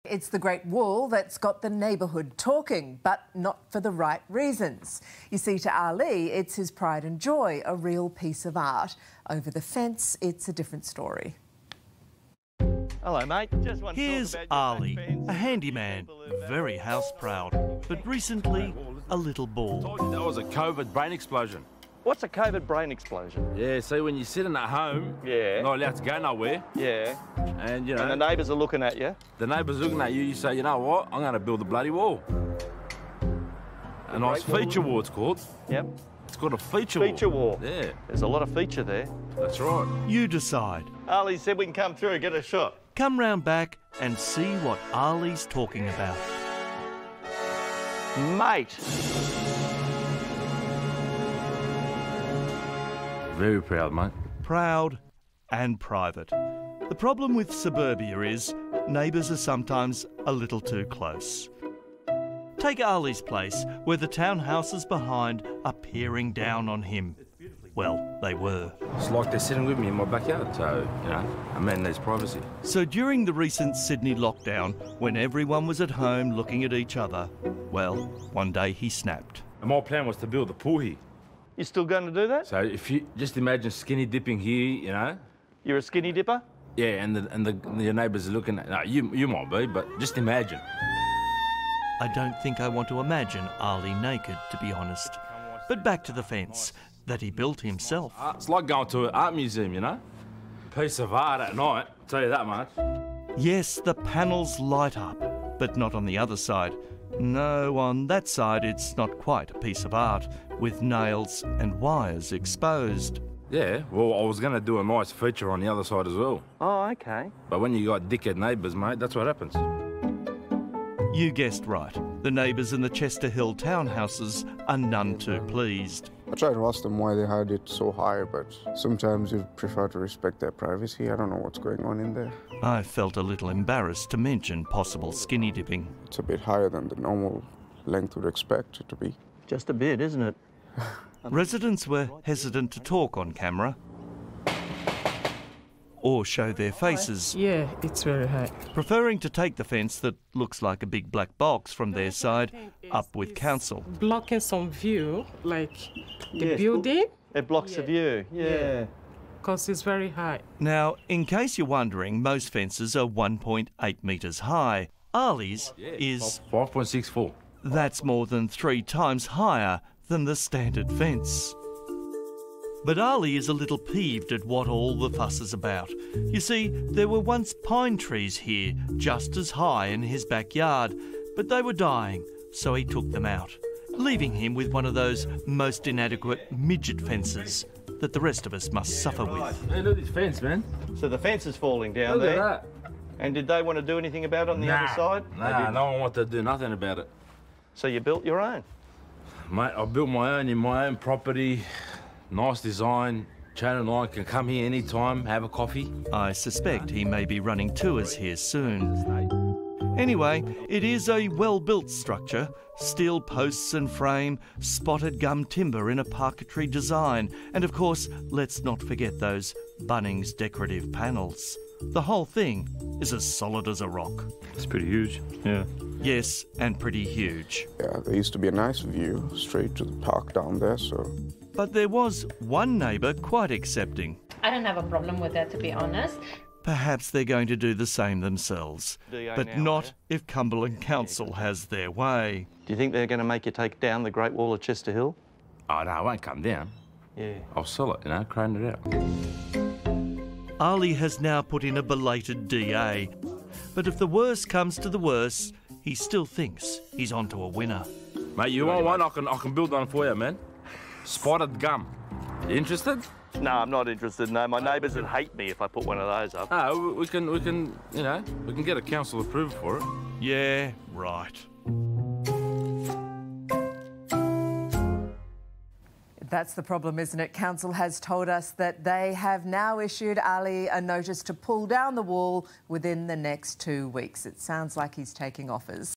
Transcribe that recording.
It's the Great Wall that's got the neighbourhood talking, but not for the right reasons. You see, to Ali, it's his pride and joy, a real piece of art. Over the fence, it's a different story. Hello, mate. Just want to Here's talk about Ali, a handyman, very house proud, but recently a little bald. That was a COVID brain explosion. What's a COVID brain explosion? Yeah, see, when you're sitting at home, not allowed to go nowhere. Yeah. And, you know... And the neighbours are looking at you. The neighbours looking at you, you say, you know what, I'm going to build a bloody wall. A nice feature wall, it's called. Yep. It's called a feature wall. Feature wall. Yeah. There's a lot of feature there. That's right. You decide. Ali said we can come through and get a shot. Come round back and see what Ali's talking about. Mate. Very proud, mate. Proud and private. The problem with suburbia is neighbours are sometimes a little too close. Take Ali's place, where the townhouses behind are peering down on him. Well, they were. It's like they're sitting with me in my backyard, so, you know, a man needs privacy. So during the recent Sydney lockdown, when everyone was at home looking at each other, well, one day he snapped. And my plan was to build a pool here. You still going to do that? So if you just imagine skinny dipping here, you know. You're a skinny dipper? Yeah, and your neighbours are looking at... No, you might be, but just imagine. I don't think I want to imagine Ali naked, to be honest. But back to the fence that he built himself. It's like going to an art museum, you know? Piece of art at night, I'll tell you that much. Yes, the panels light up, but not on the other side. No, on that side it's not quite a piece of art, with nails and wires exposed. Yeah, well, I was going to do a nice feature on the other side as well. Oh, OK. But when you got dickhead neighbours, mate, that's what happens. You guessed right. The neighbours in the Chester Hill townhouses are none too pleased. I tried to ask them why they had it so high, but sometimes you prefer to respect their privacy. I don't know what's going on in there. I felt a little embarrassed to mention possible skinny dipping. It's a bit higher than the normal length would expect it to be. Just a bit, isn't it? Residents were hesitant to talk on camera or show their faces. Yeah, it's very high. Preferring to take the fence that looks like a big black box from their side up with council. Blocking some view, like the building. It blocks the view, yeah. Because it's very high. Now, in case you're wondering, most fences are 1.8 metres high. Ali's is 5.64. That's more than 3 times higher than the standard fence. But Ali is a little peeved at what all the fuss is about. You see, there were once pine trees here, just as high in his backyard, but they were dying, so he took them out, leaving him with one of those most inadequate midget fences that the rest of us must suffer with. Hey, look at this fence, man. So the fence is falling down there. Look at that. And did they want to do anything about it on the other side? Nah, no one wanted to do nothing about it. So you built your own? Mate, I built my own in my own property. Nice design. Channel 9 can come here anytime, have a coffee. I suspect he may be running tours here soon. Anyway, it is a well-built structure. Steel posts and frame, spotted gum timber in a parquetry design, and of course, let's not forget those Bunnings decorative panels. The whole thing is as solid as a rock. It's pretty huge. Yeah. Yes, and pretty huge. Yeah, there used to be a nice view straight to the park down there, so... But there was one neighbour quite accepting. I don't have a problem with that, to be honest. Perhaps they're going to do the same themselves, but not if Cumberland Council has their way. Do you think they're going to make you take down the Great Wall of Chester Hill? Oh, no, I won't come down. Yeah. I'll sell it, you know, crane it out. Ali has now put in a belated DA, but if the worst comes to the worst, he still thinks he's onto a winner. Mate, you want one? I can build one for you, man. Spotted gum. You interested? No, I'm not interested, no. My neighbours would hate me if I put one of those up. No, we can, you know, we can get a council approval for it. Yeah, right. That's the problem, isn't it? Council has told us that they have now issued Ali a notice to pull down the wall within the next 2 weeks. It sounds like he's taking offers.